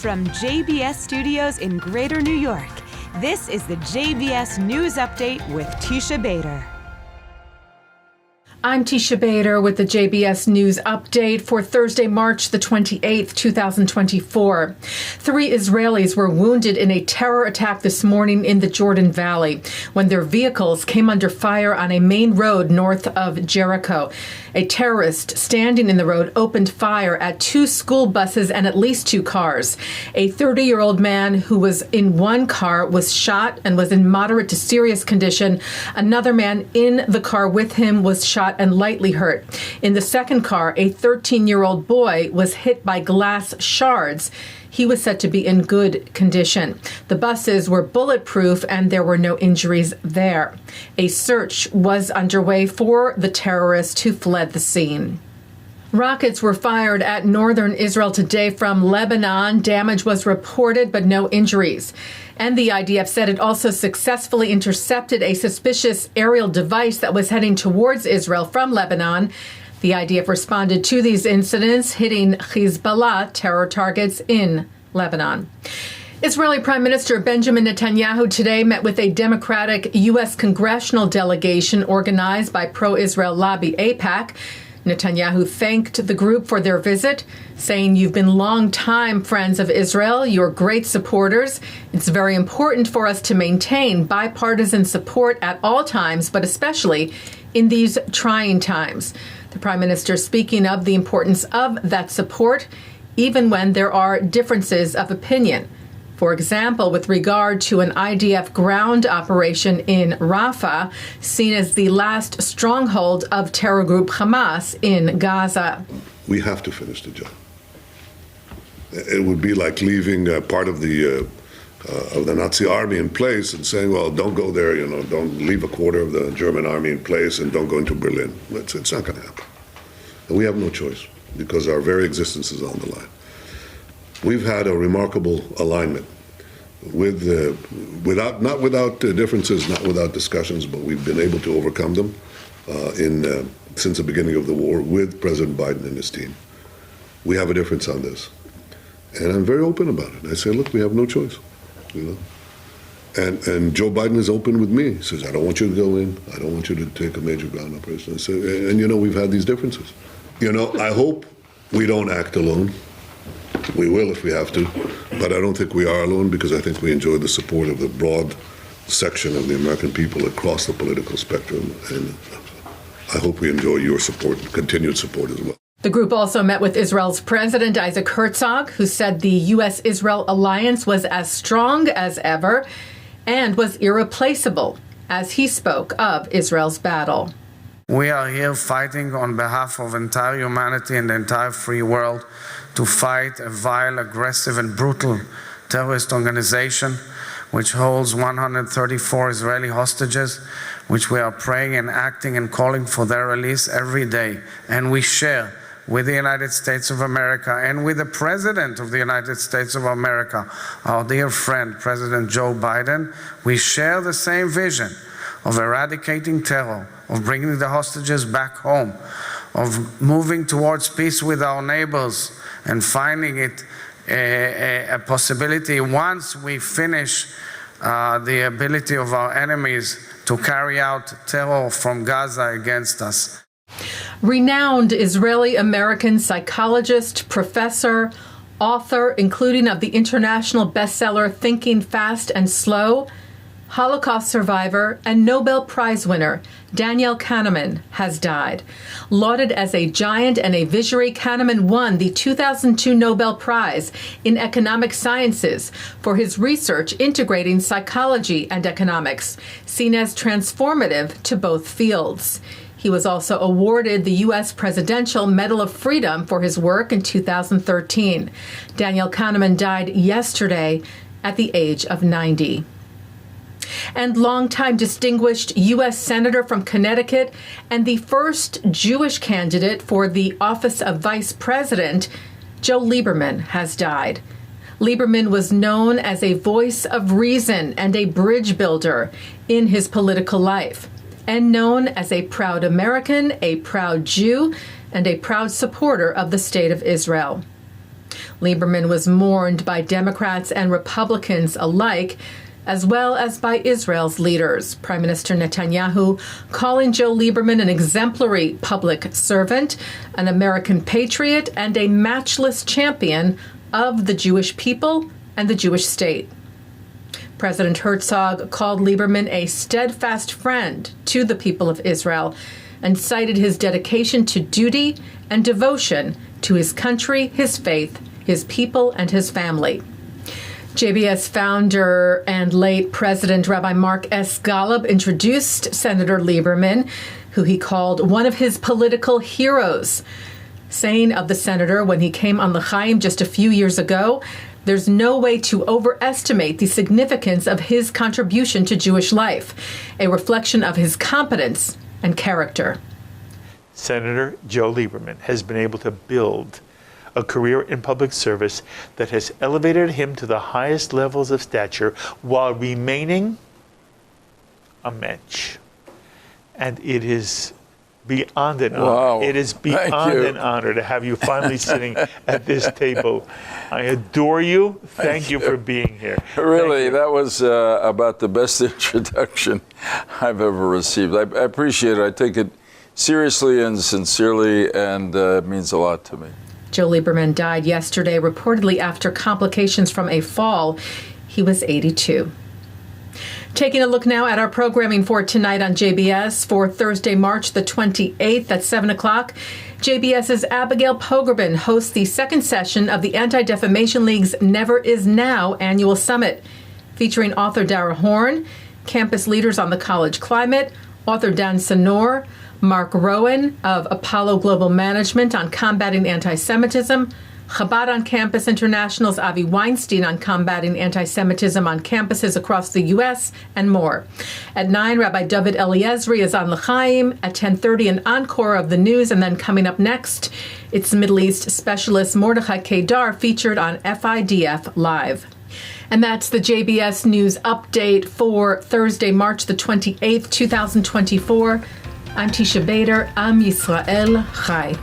From JBS Studios in Greater New York, this is the JBS News Update with Teisha Bader. I'm Teisha Bader with the JBS News Update for Thursday, March the 28th, 2024. 3 Israelis were wounded in a terror attack this morning in the Jordan Valley when their vehicles came under fire on a main road north of Jericho. A terrorist standing in the road opened fire at 2 school buses and at least 2 cars. A 30-year-old man who was in one car was shot and was in moderate to serious condition. Another man in the car with him was shot and lightly hurt. In the second car, a 13-year-old boy was hit by glass shards. He was said to be in good condition. The buses were bulletproof and there were no injuries there. A search was underway for the terrorist who fled the scene. Rockets were fired at northern Israel today from Lebanon. Damage was reported, but no injuries. And the IDF said it also successfully intercepted a suspicious aerial device that was heading towards Israel from Lebanon. The IDF responded to these incidents, hitting Hezbollah terror targets in Lebanon. Israeli Prime Minister Benjamin Netanyahu today met with a Democratic U.S. Congressional delegation organized by pro-Israel lobby AIPAC. Netanyahu thanked the group for their visit, saying, "You've been long-time friends of Israel. You're great supporters. It's very important for us to maintain bipartisan support at all times, but especially in these trying times." The Prime Minister speaking of the importance of that support, even when there are differences of opinion. For example, with regard to an IDF ground operation in Rafah, seen as the last stronghold of terror group Hamas in Gaza. We have to finish the job. It would be like leaving part of the Nazi army in place and saying, well, don't go there, don't leave a quarter of the German army in place and don't go into Berlin. It's not going to happen. And we have no choice because our very existence is on the line. We've had a remarkable alignment not without differences, not without discussions, but we've been able to overcome them since the beginning of the war with President Biden and his team. We have a difference on this. And I'm very open about it. I say, look, we have no choice. And Joe Biden is open with me. He says, I don't want you to go in. I don't want you to take a major ground operation. I say, and we've had these differences. I hope we don't act alone. We will if we have to, but I don't think we are alone because I think we enjoy the support of the broad section of the American people across the political spectrum, and I hope we enjoy your support, continued support as well. The group also met with Israel's President Isaac Herzog, who said the U.S.-Israel alliance was as strong as ever and was irreplaceable as he spoke of Israel's battle. We are here fighting on behalf of entire humanity and the entire free world to fight a vile, aggressive, and brutal terrorist organization which holds 134 Israeli hostages, which we are praying and acting and calling for their release every day. And we share with the United States of America and with the President of the United States of America, our dear friend, President Joe Biden, we share the same vision of eradicating terror, of bringing the hostages back home, of moving towards peace with our neighbors and finding it a possibility once we finish the ability of our enemies to carry out terror from Gaza against us. Renowned Israeli-American psychologist, professor, author, including of the international bestseller Thinking Fast and Slow, Holocaust survivor and Nobel Prize winner Daniel Kahneman has died. Lauded as a giant and a visionary, Kahneman won the 2002 Nobel Prize in Economic Sciences for his research integrating psychology and economics, seen as transformative to both fields. He was also awarded the U.S. Presidential Medal of Freedom for his work in 2013. Daniel Kahneman died yesterday at the age of 90. And longtime distinguished U.S. Senator from Connecticut and the first Jewish candidate for the office of Vice President, Joe Lieberman, has died. Lieberman was known as a voice of reason and a bridge builder in his political life, and known as a proud American, a proud Jew, and a proud supporter of the State of Israel. Lieberman was mourned by Democrats and Republicans alike, as well as by Israel's leaders. Prime Minister Netanyahu calling Joe Lieberman an exemplary public servant, an American patriot, and a matchless champion of the Jewish people and the Jewish state. President Herzog called Lieberman a steadfast friend to the people of Israel and cited his dedication to duty and devotion to his country, his faith, his people, and his family. JBS founder and late President Rabbi Marc S. Golub introduced Senator Lieberman, who he called one of his political heroes, saying of the senator when he came on L'chaim just a few years ago, "There's no way to overestimate the significance of his contribution to Jewish life, a reflection of his competence and character." Senator Joe Lieberman has been able to build a career in public service that has elevated him to the highest levels of stature while remaining a mensch. And it is beyond an honor. It is beyond an honor to have you finally sitting at this table. I adore you. Thank you for being here. Really, that was about the best introduction I've ever received. I appreciate it. I take it seriously and sincerely, and it means a lot to me. Joe Lieberman died yesterday, reportedly after complications from a fall. He was 82. Taking a look now at our programming for tonight on JBS for Thursday, March the 28th at 7 o'clock. JBS's Abigail Pogrebin hosts the second session of the Anti-Defamation League's Never Is Now annual summit, featuring author Dara Horn, campus leaders on the college climate, author Dan Senor, Marc Rowan of Apollo Global Management on combating antisemitism, Chabad on Campus International's Avi Weinstein on combating anti-Semitism on campuses across the U.S., and more. At 9, Rabbi Dovid Eliezrie is on L'chaim. At 10:30, an encore of the news, and then coming up next, it's Middle East specialist Mordechai Kedar featured on FIDF Live. And that's the JBS News Update for Thursday, March the 28th, 2024. I'm Teisha Bader. Am Yisrael Chai.